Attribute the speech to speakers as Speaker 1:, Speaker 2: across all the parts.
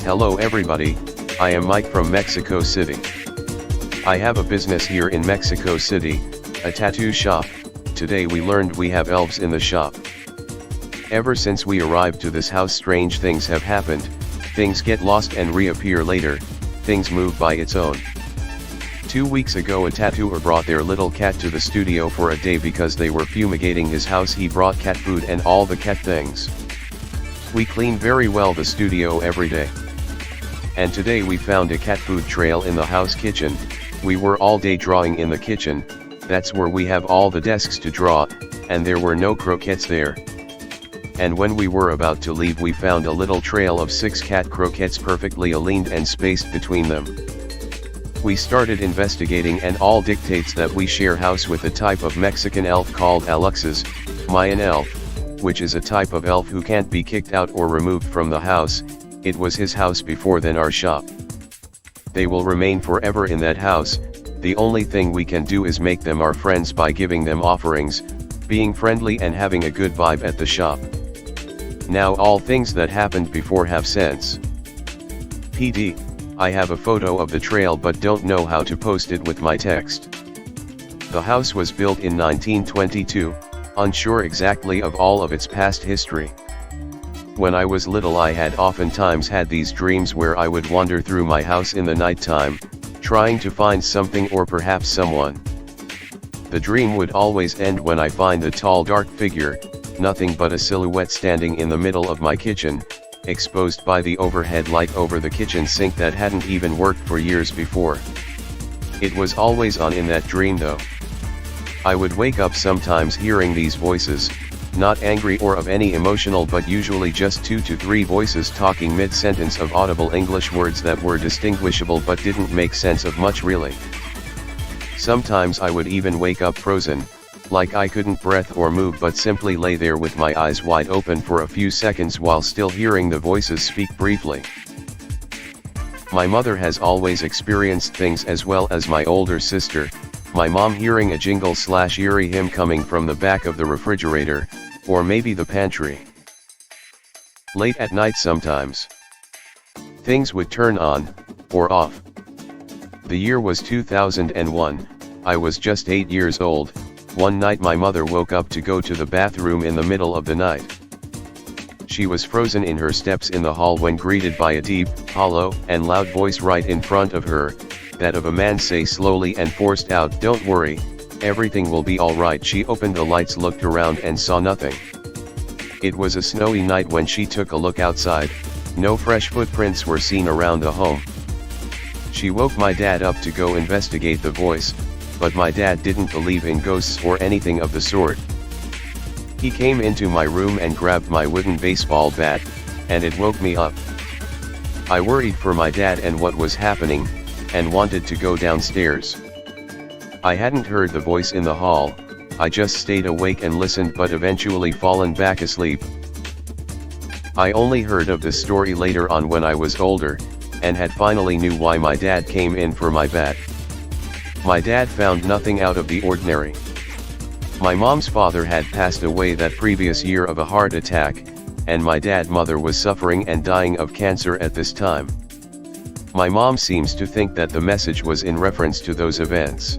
Speaker 1: Hello everybody, I am Mike from Mexico City. I have a business here in Mexico City, a tattoo shop. Today we learned we have elves in the shop. Ever since we arrived to this house, strange things have happened. Things get lost and reappear later, things move by its own. 2 weeks ago a tattooer brought their little cat to the studio for a day because they were fumigating his house. He brought cat food and all the cat things. We clean very well the studio every day. And today we found a cat food trail in the house kitchen. We were all day drawing in the kitchen, that's where we have all the desks to draw, and there were no croquettes there. And when we were about to leave we found a little trail of 6 cat croquettes perfectly aligned and spaced between them. We started investigating and all dictates that we share house with a type of Mexican elf called Alexis, Mayan elf, which is a type of elf who can't be kicked out or removed from the house. It was his house before then our shop. They will remain forever in that house. The only thing we can do is make them our friends by giving them offerings, being friendly and having a good vibe at the shop. Now all things that happened before have sense. PD, I have a photo of the trail but don't know how to post it with my text. The house was built in 1922, unsure exactly of all of its past history. When I was little I had oftentimes had these dreams where I would wander through my house in the nighttime, trying to find something or perhaps someone. The dream would always end when I find a tall dark figure, nothing but a silhouette standing in the middle of my kitchen, exposed by the overhead light over the kitchen sink that hadn't even worked for years before. It was always on in that dream though. I would wake up sometimes hearing these voices, not angry or of any emotional but usually just 2 to 3 voices talking mid-sentence of audible English words that were distinguishable but didn't make sense of much really. Sometimes I would even wake up frozen, like I couldn't breathe or move but simply lay there with my eyes wide open for a few seconds while still hearing the voices speak briefly. My mother has always experienced things as well as my older sister, my mom hearing a jingle/eerie hymn coming from the back of the refrigerator, or maybe the pantry. Late at night sometimes. Things would turn on, or off. The year was 2001, I was just 8 years old. One night my mother woke up to go to the bathroom in the middle of the night. She was frozen in her steps in the hall when greeted by a deep, hollow, and loud voice right in front of her, that of a man say slowly and forced out, "Don't worry, everything will be alright." She opened the lights, looked around and saw nothing. It was a snowy night when she took a look outside, no fresh footprints were seen around the home. She woke my dad up to go investigate the voice, but my dad didn't believe in ghosts or anything of the sort. He came into my room and grabbed my wooden baseball bat, and it woke me up. I worried for my dad and what was happening, and wanted to go downstairs. I hadn't heard the voice in the hall, I just stayed awake and listened but eventually fallen back asleep. I only heard of this story later on when I was older, and had finally knew why my dad came in for my bat. My dad found nothing out of the ordinary. My mom's father had passed away that previous year of a heart attack, and my dad's mother was suffering and dying of cancer at this time. My mom seems to think that the message was in reference to those events.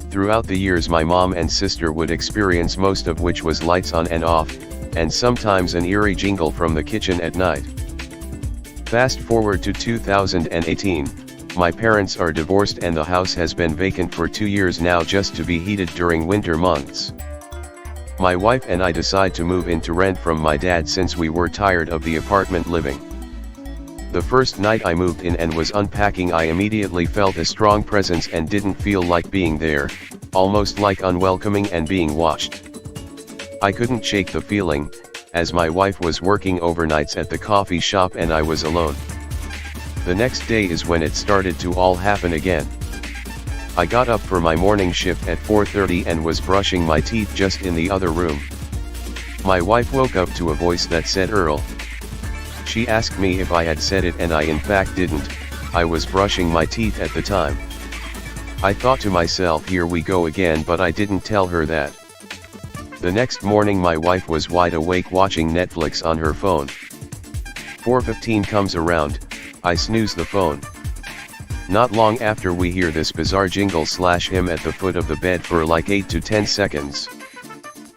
Speaker 1: Throughout the years my mom and sister would experience most of which was lights on and off, and sometimes an eerie jingle from the kitchen at night. Fast forward to 2018, my parents are divorced and the house has been vacant for 2 years now just to be heated during winter months. My wife and I decide to move in to rent from my dad since we were tired of the apartment living. The first night I moved in and was unpacking I immediately felt a strong presence and didn't feel like being there, almost like unwelcoming and being watched. I couldn't shake the feeling, as my wife was working overnights at the coffee shop and I was alone. The next day is when it started to all happen again. I got up for my morning shift at 4:30 and was brushing my teeth just in the other room. My wife woke up to a voice that said Earl. She asked me if I had said it, and I in fact didn't. I was brushing my teeth at the time. I thought to myself, here we go again, but I didn't tell her that. The next morning my wife was wide awake watching Netflix on her phone. 4:15 comes around, I snooze the phone. Not long after we hear this bizarre jingle/hymn at the foot of the bed for like 8 to 10 seconds.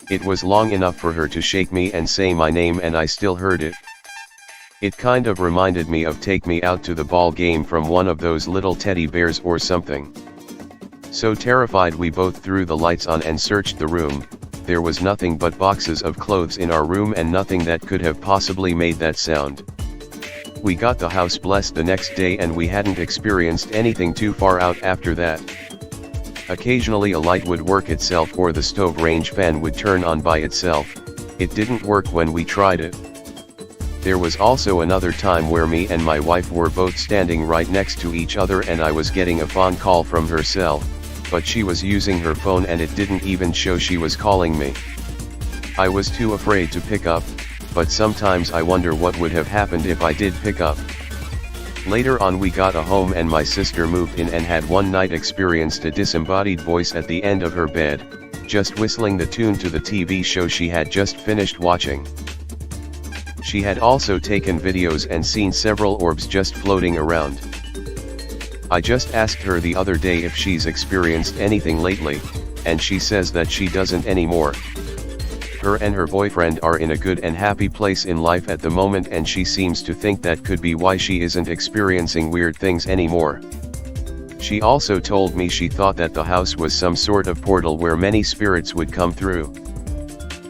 Speaker 1: It was long enough for her to shake me and say my name, and I still heard it. It kind of reminded me of Take Me Out to the Ball game from one of those little teddy bears or something. So terrified we both threw the lights on and searched the room. There was nothing but boxes of clothes in our room and nothing that could have possibly made that sound. We got the house blessed the next day, and we hadn't experienced anything too far out after that. Occasionally a light would work itself, or the stove range fan would turn on by itself. It didn't work when we tried it. There was also another time where me and my wife were both standing right next to each other, and I was getting a phone call from her cell, but she was using her phone and it didn't even show she was calling me. I was too afraid to pick up, but sometimes I wonder what would have happened if I did pick up. Later on we got a home, and my sister moved in and had one night experienced a disembodied voice at the end of her bed, just whistling the tune to the TV show she had just finished watching. She had also taken videos and seen several orbs just floating around. I just asked her the other day if she's experienced anything lately, and she says that she doesn't anymore. Her and her boyfriend are in a good and happy place in life at the moment, and she seems to think that could be why she isn't experiencing weird things anymore. She also told me she thought that the house was some sort of portal where many spirits would come through.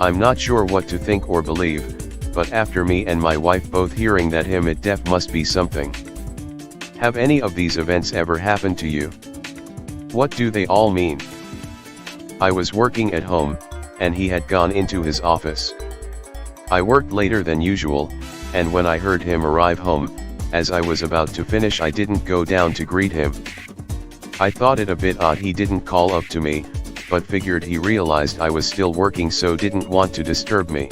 Speaker 1: I'm not sure what to think or believe, but after me and my wife both hearing that hymn, it def must be something. Have any of these events ever happened to you? What do they all mean? I was working at home, and he had gone into his office. I worked later than usual, and when I heard him arrive home, as I was about to finish, I didn't go down to greet him. I thought it a bit odd he didn't call up to me, but figured he realized I was still working, so didn't want to disturb me.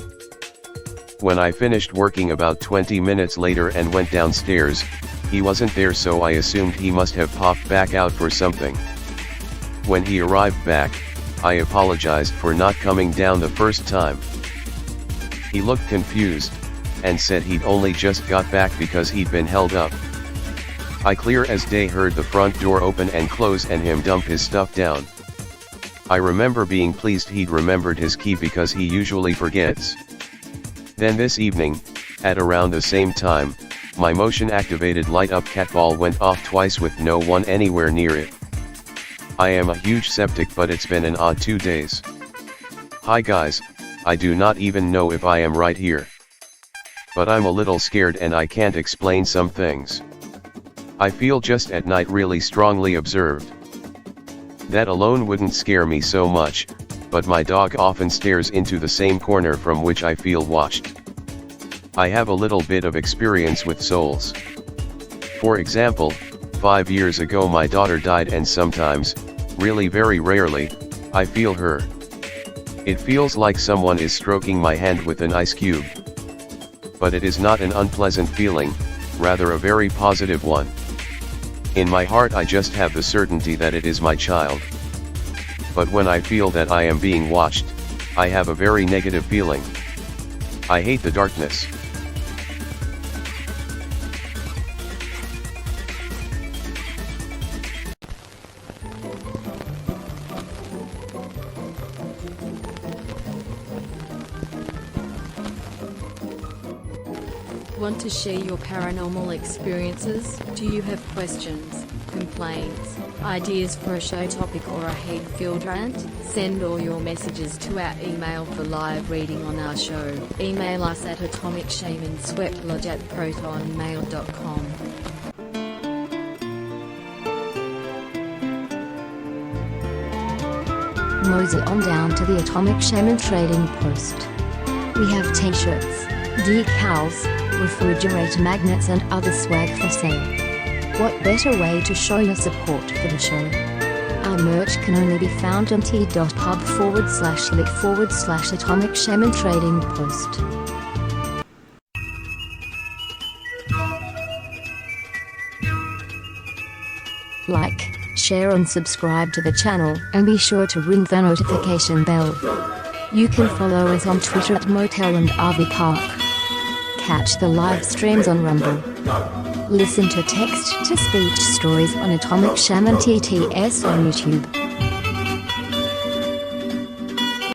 Speaker 1: When I finished working about 20 minutes later and went downstairs, he wasn't there, so I assumed he must have popped back out for something. When he arrived back, I apologized for not coming down the first time. He looked confused, and said he'd only just got back because he'd been held up. I clear as day heard the front door open and close and him dump his stuff down. I remember being pleased he'd remembered his key because he usually forgets. Then this evening, at around the same time, my motion-activated light-up cat ball went off twice with no one anywhere near it. I am a huge skeptic, but it's been an odd 2 days. Hi guys, I do not even know if I am right here. But I'm a little scared and I can't explain some things. I feel just at night really strongly observed. That alone wouldn't scare me so much, but my dog often stares into the same corner from which I feel watched. I have a little bit of experience with souls. For example, 5 years ago my daughter died, and sometimes, really very rarely, I feel her. It feels like someone is stroking my hand with an ice cube. But it is not an unpleasant feeling, rather a very positive one. In my heart I just have the certainty that it is my child. But when I feel that I am being watched, I have a very negative feeling. I hate the darkness.
Speaker 2: Want to share your paranormal experiences? Do you have questions, complaints, ideas for a show topic, or a hate-filled rant? Send all your messages to our email for live reading on our show. Email us at atomicshamanSweatlodge@protonmail.com.
Speaker 3: Mosey on down to the Atomic Shaman Trading Post. We have t-shirts, decals, refrigerator magnets and other swag for sale. What better way to show your support for the show? Our My merch can only be found on t.pub/lit/atomic shaman trading post. Like, share and subscribe to the channel, and be sure to ring the notification bell. You can follow us on Twitter at Motel and RV Park. Catch the live streams on Rumble. Listen to text-to-speech stories on Atomic Shaman TTS on YouTube.